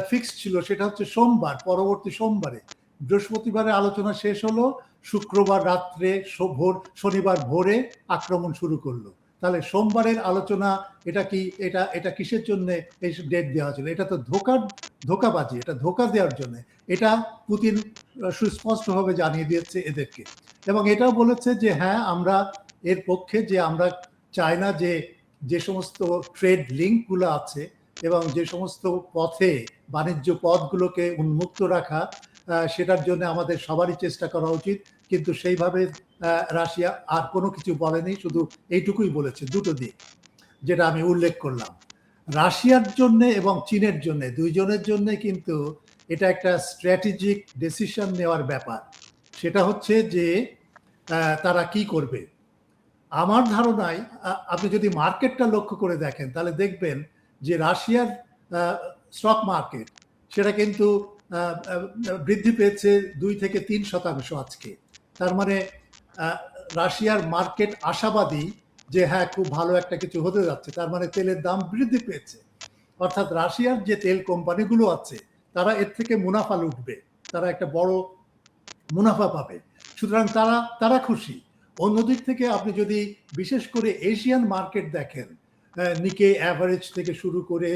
ফিক্স ছিল, সেটা হচ্ছে পরবর্তী সোমবারে। বৃহস্পতিবারে আলোচনা শেষ হলো, শুক্রবার রাত্রে শনিবার ভোরে আক্রমণ শুরু করলো। তাহলে সোমবারের আলোচনা এটা কিসের জন্য এই ডেট দেওয়া ছিল? এটা তো ধোকাবাজি, এটা ধোকা দেওয়ার জন্য। এটা পুতিন সুস্পষ্টভাবে জানিয়ে দিয়েছে এদেরকে এবং এটাও বলেছে যে হ্যাঁ, আমরা এর পক্ষে, যে আমরা চাই না যে সমস্ত ট্রেড লিঙ্কগুলো আছে এবং যে সমস্ত বাণিজ্য পথগুলোকে উন্মুক্ত রাখা, সেটার জন্য আমাদের সবারই চেষ্টা করা উচিত। কিন্তু সেইভাবে রাশিয়া আর কোনো কিছু বলেনি, শুধু এইটুকুই বলেছে, দুটো দিক যেটা আমি উল্লেখ করলাম। রাশিয়ার জন্য এবং চীনের জন্য, দুইজনের জন্য কিন্তু এটা একটা স্ট্র্যাটেজিক ডিসিশন নেওয়ার ব্যাপার। সেটা হচ্ছে যে তারা কি করবে। আমার ধারণায় আপনি যদি মার্কেটটা লক্ষ্য করে দেখেন তাহলে দেখবেন যে রাশিয়ার স্টক মার্কেট সেটা কিন্তু বৃদ্ধি পেয়েছে 2 থেকে 3% আজকে। তার মানে রাশিয়ার মার্কেট আশাবাদী যে হ্যাঁ, খুব ভালো একটা কিছু হতে যাচ্ছে। তার মানে তেলের দাম বৃদ্ধি পেয়েছে, অর্থাৎ রাশিয়ার যে তেল কোম্পানিগুলো আছে তারা এর থেকে মুনাফা লুটবে, তারা একটা বড় মুনাফা পাবে। সুতরাং তারা খুশি। অন্যদিক থেকে আপনি যদি বিশেষ করে এশিয়ান মার্কেট দেখেন, নিকে অ্যাভারেজ থেকে শুরু করে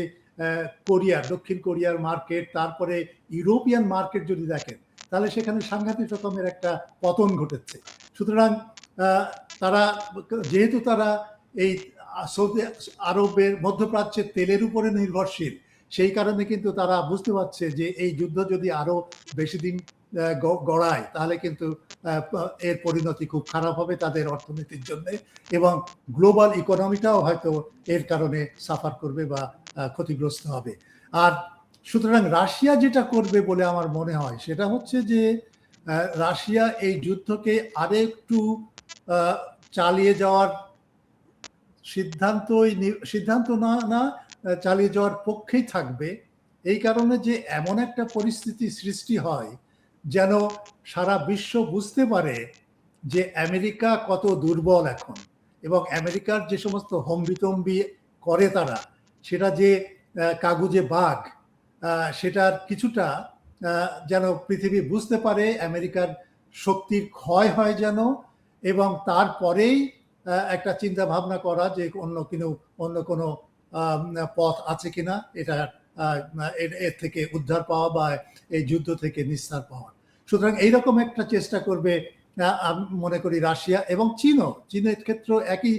দক্ষিণ কোরিয়ার মার্কেট, তারপরে ইউরোপিয়ান মার্কেট যদি দেখেন, তাহলে সেখানে সাংঘাতিক রকমের একটা পতন ঘটেছে। সুতরাং যেহেতু তারা এই সৌদি আরবের, মধ্যপ্রাচ্যের তেলের উপরে নির্ভরশীল, সেই কারণে কিন্তু তারা বুঝতে পারছে যে এই যুদ্ধ যদি আরো বেশি দিন গড়ায় তাহলে কিন্তু এর পরিণতি খুব খারাপ হবে তাদের অর্থনীতির জন্য এবং গ্লোবাল ইকোনমিটাও হয়তো এর কারণে সাফার করবে বা ক্ষতিগ্রস্ত হবে। আর সুতরাং রাশিয়া যেটা করবে বলে আমার মনে হয় সেটা হচ্ছে যে রাশিয়া এই যুদ্ধকে আরেকটু চালিয়ে যাওয়ার সিদ্ধান্ত না চালিয়ে যাওয়ার পক্ষেই থাকবে, এই কারণে যে এমন একটা পরিস্থিতি সৃষ্টি হয় যেন সারা বিশ্ব বুঝতে পারে যে আমেরিকা কত দুর্বল এখন, এবং আমেরিকার যে সমস্ত হম্বিতম্বি করে তারা, সেটা যে কাগুজে বাঘ, সেটার কিছুটা যেন পৃথিবী বুঝতে পারে, আমেরিকার শক্তির ক্ষয় হয় যেন, এবং তারপরেই একটা চিন্তা ভাবনা করা যে অন্য কোনো পথ আছে কিনা এটা এর থেকে উদ্ধার পাওয়া বা এই যুদ্ধ থেকে নিস্তার পাওয়া। সুতরাং এইরকম একটা চেষ্টা করবে আমি মনে করি রাশিয়া এবং চীনের ক্ষেত্রে একই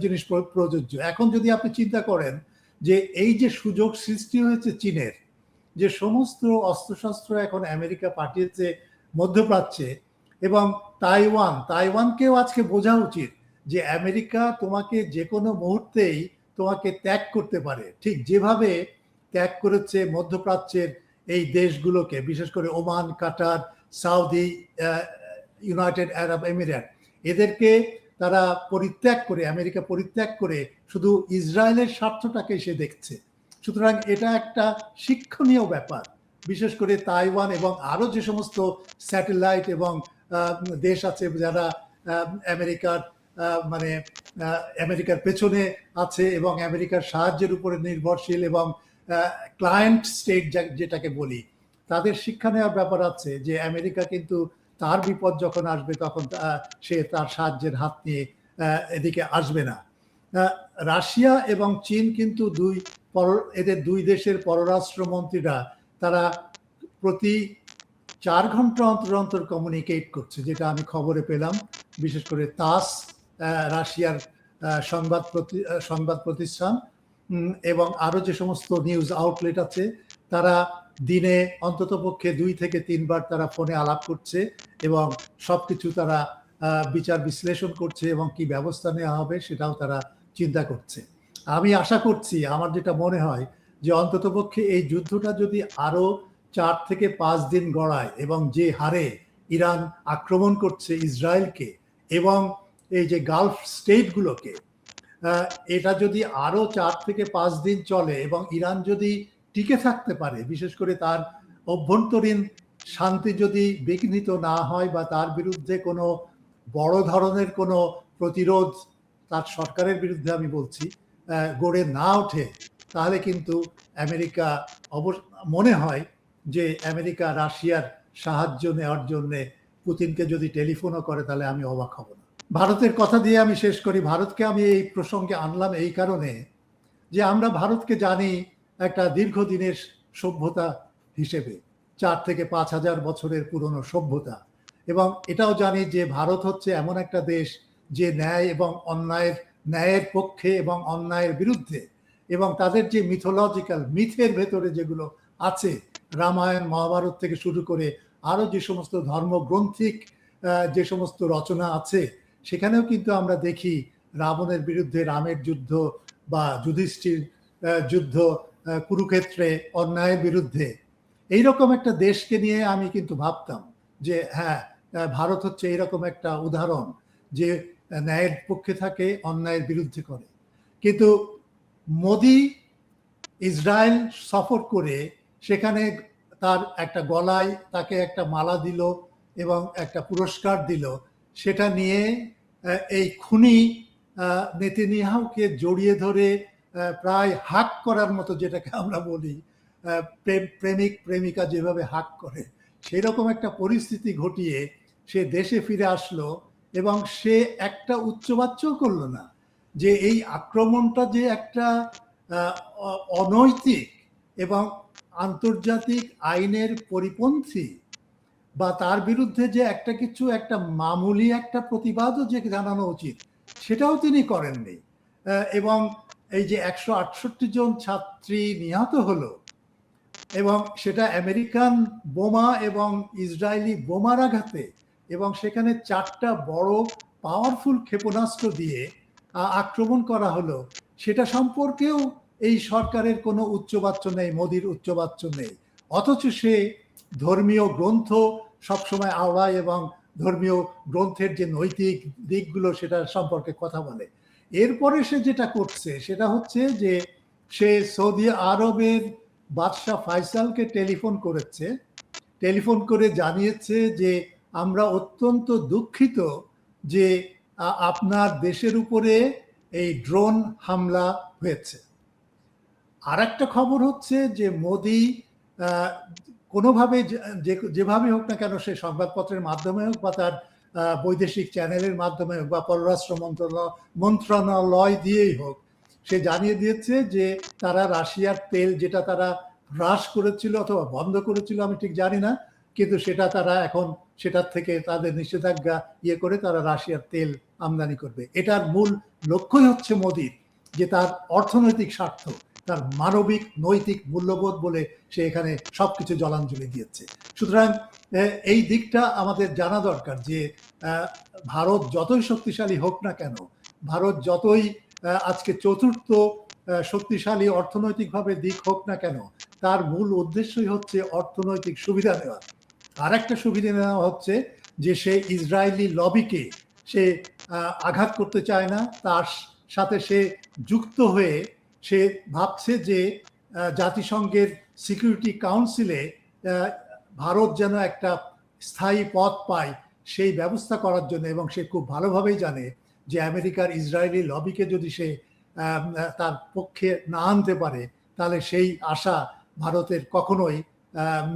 জিনিস প্রযোজ্য। এখন যদি আপনি চিন্তা করেন যে এই যে সুযোগ সৃষ্টি হয়েছে চীনের, যে সমস্ত অস্ত্রশস্ত্র এখন আমেরিকা পাঠিয়েছে মধ্যপ্রাচ্যে, এবং তাইওয়ানকেও আজকে বোঝা উচিত যে আমেরিকা তোমাকে যে কোনো মুহূর্তেই তোমাকে ত্যাগ করতে পারে, ঠিক যেভাবে ত্যাগ করেছে মধ্যপ্রাচ্যের এই দেশগুলোকে, বিশেষ করে ওমান, কাতার, সৌদি, ইউনাইটেড আরব এমিরেট, এদেরকে তারা পরিত্যাগ করে, আমেরিকা পরিত্যাগ করে শুধু ইসরায়েলের স্বার্থটাকে সে দেখছে। সুতরাং এটা একটা শিক্ষণীয় ব্যাপার, বিশেষ করে তাইওয়ান এবং আরো যে সমস্ত স্যাটেলাইট এবং দেশ আছে যারা আমেরিকার আমেরিকার পেছনে আছে এবং আমেরিকার সাহায্যের উপরে নির্ভরশীল এবং ক্লায়েন্ট স্টেট যেটাকে বলি, তাদের শিক্ষা নেওয়ার ব্যাপার আছে যে আমেরিকা কিন্তু তার বিপদ যখন আসবে তখন সে তার সাহায্যের হাত নিয়ে এদিকে আসবে না। রাশিয়া এবং চীন কিন্তু এদের দুই দেশের পররাষ্ট্রমন্ত্রীরা তারা প্রতি 4 ঘন্টা অন্তর অন্তর কমিউনিকেট করছে, যেটা আমি খবরে পেলাম। বিশেষ করে তাস, রাশিয়ার সংবাদ প্রতিষ্ঠান, এবং আরো যে সমস্ত নিউজ আউটলেট আছে, তারা দিনে অন্ততপক্ষে 2 থেকে 3 বার তারা ফোনে আলাপ করছে এবং সবকিছু তারা বিচার বিশ্লেষণ করছে এবং কি ব্যবস্থা নেওয়া হবে সেটাও তারা চিন্তা করছে। আমি আশা করছি, আমার যেটা মনে হয় যে অন্ততপক্ষে এই যুদ্ধটা যদি আরো 4 থেকে 5 দিন গড়ায়, এবং যে হারে ইরান আক্রমণ করছে ইসরায়েলকে এবং এই যে গালফ স্টেটগুলোকে, এটা যদি আরো 4 থেকে 5 দিন চলে এবং ইরান যদি টিকে থাকতে পারে, বিশেষ করে তার অভ্যন্তরীণ শান্তি যদি বিঘ্নিত না হয় বা তার বিরুদ্ধে কোনো বড় ধরনের কোনো প্রতিরোধ তার সরকারের বিরুদ্ধে আমি বলছি গড়ে না ওঠে, তাহলে কিন্তু আমেরিকা মনে হয় যে আমেরিকা রাশিয়ার সাহায্য নেওয়ার জন্য পুতিনকে যদি টেলিফোনও করে তাহলে আমি অবাক হব না। ভারতের কথা দিয়ে আমি শেষ করি। ভারতকে আমি এই প্রসঙ্গে আনলাম এই কারণে যে আমরা ভারতকে জানি একটা দীর্ঘদিনের সভ্যতা হিসেবে, 4 থেকে 5 হাজার বছরের পুরনো সভ্যতা, এবং এটাও জানি যে ভারত হচ্ছে এমন একটা দেশ যে ন্যায় এবং ন্যায়ের পক্ষে এবং অন্যায়ের বিরুদ্ধে, এবং তাদের যে মিথোলজিক্যাল মিথের ভেতরে যেগুলো আছে, রামায়ণ মহাভারত থেকে শুরু করে আরো যে সমস্ত ধর্মগ্রন্থিক যে সমস্ত রচনা আছে, সেখানেও কিন্তু আমরা দেখি রাবণের বিরুদ্ধে রামের যুদ্ধ বা যুধিষ্ঠির যুদ্ধ, কুরুক্ষেত্রে অন্যায়ের বিরুদ্ধে। এইরকম একটা দেশকে নিয়ে আমি কিন্তু ভাবতাম যে হ্যাঁ, ভারত হচ্ছে এইরকম একটা উদাহরণ যে ন্যায়ের পক্ষে থাকে, অন্যায়ের বিরুদ্ধে করে। কিন্তু মোদি ইসরায়েল সফর করে সেখানে তার একটা গলায় তাকে একটা মালা দিল এবং একটা পুরস্কার দিল, সেটা নিয়ে এই খুনি নেতানিয়াহুকে জড়িয়ে ধরে প্রায় হাক করার মতো, যেটাকে আমরা বলি প্রেমিক প্রেমিকা যেভাবে হাক করে, সেরকম একটা পরিস্থিতি ঘটিয়ে সে দেশে ফিরে আসলো এবং সে একটা উচ্চবাচ্যও করলো না যে এই আক্রমণটা যে একটা অনৈতিক এবং আন্তর্জাতিক আইনের পরিপন্থী, বা তার বিরুদ্ধে যে একটা মামুলি একটা প্রতিবাদও যে জানানো উচিত, সেটাও তিনি করেননি। এবং এই যে 168 জন ছাত্রী নিহত হলো, এবং সেটা আমেরিকান বোমা এবং ইসরায়েলি বোমার আঘাতে, এবং সেখানে 4টা বড় পাওয়ারফুল ক্ষেপণাস্ত্র দিয়ে আক্রমণ করা হলো, সেটা সম্পর্কেও এই সরকারের কোনো উচ্চবাচ্য নেই, মোদির উচ্চবাচ্য নেই। অথচ সে ধর্মীয় গ্রন্থ সবসময় আওড়ায় এবং ধর্মীয় গ্রন্থের যে নৈতিক দিকগুলো সেটা সম্পর্কে কথা বলে। এরপরে সে যেটা করছে সেটা হচ্ছে যে সে সৌদি আরবের বাদশাহ ফাইসালকে টেলিফোন করে জানিয়েছে যে আমরা অত্যন্ত দুঃখিত যে আপনার দেশের উপরে এই ড্রোন হামলা হয়েছে। আর একটা খবর হচ্ছে যে মোদি কোনোভাবে যেভাবে হোক না কেন, সে সংবাদপত্রের মাধ্যমে হোক বা তার বৈদেশিক চ্যানেলের মাধ্যমে হোক বা পররাষ্ট্র মন্ত্রণালয় দিয়েই হোক, সে জানিয়ে দিয়েছে যে তারা রাশিয়ার তেল, যেটা তারা হ্রাস করেছিল অথবা বন্ধ করেছিল আমি ঠিক জানি না, কিন্তু সেটা তারা এখন সেটার থেকে তাদের নিষেধাজ্ঞা করে তারা রাশিয়ার তেল আমদানি করবে। এটার মূল লক্ষ্যই হচ্ছে মোদির যে তার অর্থনৈতিক স্বার্থ, তার মানবিক নৈতিক মূল্যবোধ বলে সে এখানে সবকিছু জলাঞ্জলি দিয়েছে। সুতরাং এই দিকটা আমাদের জানা দরকার যে ভারত যতই শক্তিশালী হোক না কেন, ভারত যতই আজকে চতুর্থ শক্তিশালী অর্থনৈতিকভাবে দিক হোক না কেন, তার মূল উদ্দেশ্যই হচ্ছে অর্থনৈতিক সুবিধা নেওয়া। আর একটা সুবিধা নেওয়া হচ্ছে যে সে ইসরায়েলি লবিকে সে আঘাত করতে চায় না, তার সাথে সে যুক্ত হয়ে সে ভাবছে যে জাতিসংঘের সিকিউরিটি কাউন্সিলে ভারত যেন একটা স্থায়ী পদ পায় সেই ব্যবস্থা করার জন্য। এবং সে খুব ভালোভাবেই জানে যে আমেরিকার ইসরায়েলি লবিকে যদি সে তার পক্ষে না আনতে পারে তাহলে সেই আশা ভারতের কখনোই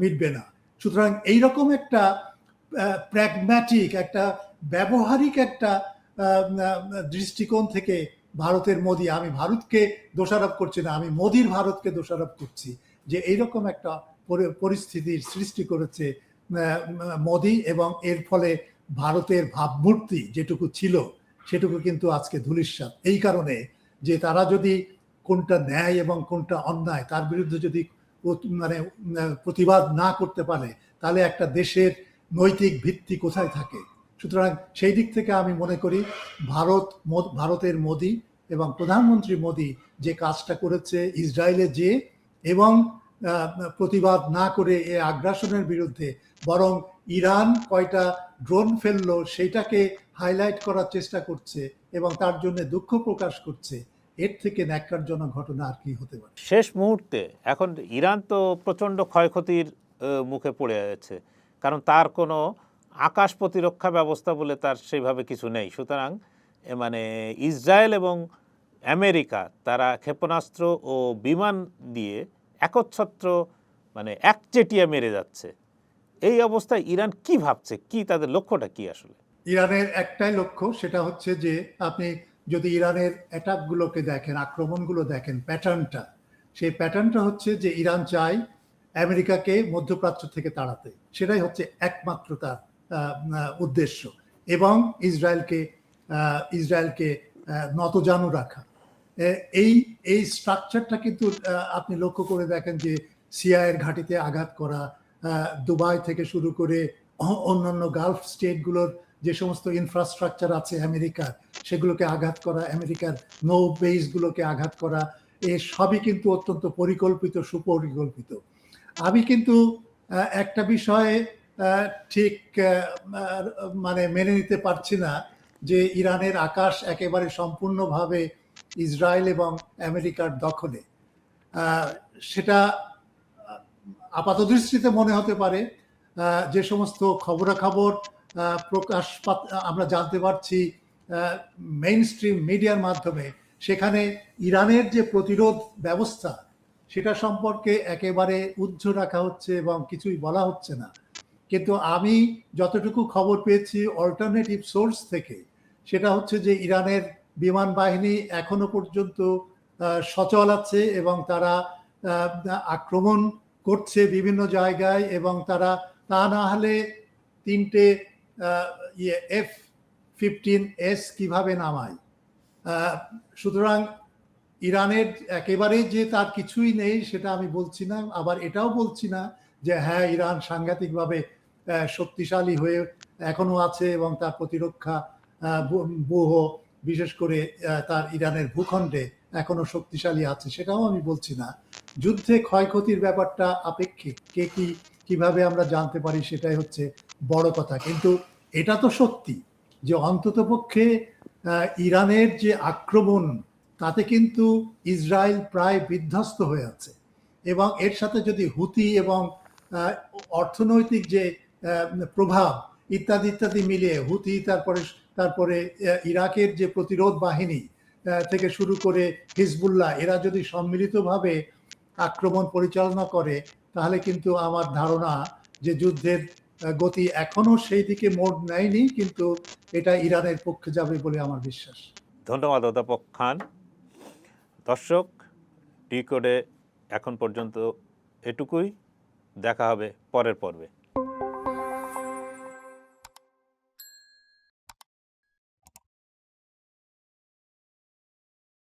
মিটবে না। সুতরাং এইরকম একটা প্র্যাগম্যাটিক, একটা ব্যবহারিক একটা দৃষ্টিকোণ থেকে ভারতের মোদি, আমি ভারতকে দোষারোপ করছি না, আমি মোদির ভারতকে দোষারোপ করছি যে এইরকম একটা পরিস্থিতির সৃষ্টি করেছে মোদি, এবং এর ফলে ভারতের ভাবমূর্তি যেটুকু ছিল সেটুকু কিন্তু আজকে ধূলিসাৎ। এই কারণে যে তারা যদি কোনটা ন্যায় এবং কোনটা অন্যায় তার বিরুদ্ধে যদি প্রতিবাদ না করতে পারে তাহলে একটা দেশের নৈতিক ভিত্তি কোথায় থাকে? সুতরাং সেই দিক থেকে আমি মনে করি ভারতের মোদি এবং প্রধানমন্ত্রী মোদি যে কাজটা করেছে ইসরায়েলে যে, এবং প্রতিবাদ না করে এই আগ্রাসনের বিরুদ্ধে বরং ইরান কয়টা ড্রোন ফেললো সেইটাকে হাইলাইট করার চেষ্টা করছে এবং তার জন্য দুঃখ প্রকাশ করছে, এর থেকে ন্যাক্কারজনক ঘটনা আর কি হতে পারে? শেষ মুহূর্তে এখন ইরান তো প্রচণ্ড ক্ষয়ক্ষতির মুখে পড়ে আছে, কারণ তার কোনো আকাশ প্রতিরক্ষা ব্যবস্থা বলে তার সেইভাবে কিছু নেই। সুতরাং মানে ইসরায়েল এবং আমেরিকা তারা ক্ষেপণাস্ত্র ও বিমান দিয়ে একচ্ছত্র মানে একচেটিয়া মেরে যাচ্ছে। এই অবস্থায় ইরান কি ভাবছে, কি তাদের লক্ষ্যটা কি? আসলে ইরানের একটাই লক্ষ্য, সেটা হচ্ছে যে আপনি যদি ইরানের অ্যাটাকগুলোকে দেখেন, আক্রমণগুলো দেখেন, প্যাটার্নটা, সেই প্যাটার্নটা হচ্ছে যে ইরান চায় আমেরিকাকে মধ্যপ্রাচ্য থেকে তাড়াতে, সেটাই হচ্ছে একমাত্র তার উদ্দেশ্য, এবং ইসরায়েলকে নতজানু রাখা। এই স্ট্রাকচারটা কিন্তু আপনি লক্ষ্য করে দেখেন যে সিআইয়ের ঘাঁটিতে আঘাত করা, দুবাই থেকে শুরু করে অন্যান্য গালফ স্টেটগুলোর যে সমস্ত ইনফ্রাস্ট্রাকচার আছে আমেরিকার, সেগুলোকে আঘাত করা, আমেরিকার নৌ বেসগুলোকে আঘাত করা, এ সবই কিন্তু অত্যন্ত পরিকল্পিত, সুপরিকল্পিত। আমি কিন্তু একটা বিষয়ে ঠিক মানে মেনে নিতে পারছি না যে ইরানের আকাশ একেবারে সম্পূর্ণভাবে ইসরায়েল এবং আমেরিকার দখলে। সেটা আপাতদৃষ্টিতে মনে হতে পারে, যে সমস্ত খবরাখবর প্রকাশ আমরা জানতে পারছি মেইন স্ট্রিম মিডিয়ার মাধ্যমে, সেখানে ইরানের যে প্রতিরোধ ব্যবস্থা সেটা সম্পর্কে একেবারে উজ্জ রাখা হচ্ছে এবং কিছুই বলা হচ্ছে না। কিন্তু আমি যতটুকু খবর পেয়েছি অল্টারনেটিভ সোর্স থেকে, সেটা হচ্ছে যে ইরানের বিমান বাহিনী এখনো পর্যন্ত সচল আছে এবং তারা আক্রমণ করছে বিভিন্ন জায়গায়, এবং তারা তা না হলে 3টে F-15S কিভাবে নামায়। সুতরাং ইরানের একেবারে যে তার কিছুই নেই সেটা আমি বলছি না, আবার এটাও বলছি না যে হ্যাঁ ইরান সাংঘাতিকভাবে শক্তিশালী হয়ে এখনো আছে এবং তার প্রতিরক্ষা ব্যুহ বিশেষ করে তার ইরানের ভূখণ্ডে এখনো শক্তিশালী আছে, সেটাও আমি বলছি না। যুদ্ধে ক্ষয়ক্ষতির ব্যাপারটা আপেক্ষিক, কে কিভাবে আমরা জানতে পারি সেটাই হচ্ছে বড় কথা। কিন্তু এটা তো সত্যি যে অন্ততপক্ষে ইরানের যে আক্রমণ তাতে কিন্তু ইসরায়েল প্রায় বিধ্বস্ত হয়ে আছে। এবং এর সাথে যদি হুতি এবং আহ, অর্থনৈতিক যে প্রভাব ইত্যাদি ইত্যাদি মিলিয়ে হুতি, তারপরে তারপরে ইরাকের যে প্রতিরোধ বাহিনী থেকে শুরু করে হিজবুল্লাহ, এরা যদি সম্মিলিতভাবে আক্রমণ পরিচালনা করে, তাহলে কিন্তু আমার ধারণা যে যুদ্ধের গতি এখনো সেই দিকে মোড় নেয়নি, কিন্তু এটা ইরানের পক্ষে যাবে বলে আমার বিশ্বাস। ধন্যবাদ অধ্যাপক খান। দর্শক, ডিকোডে এখন পর্যন্ত এটুকুই। দেখা হবে পরের পর্বে।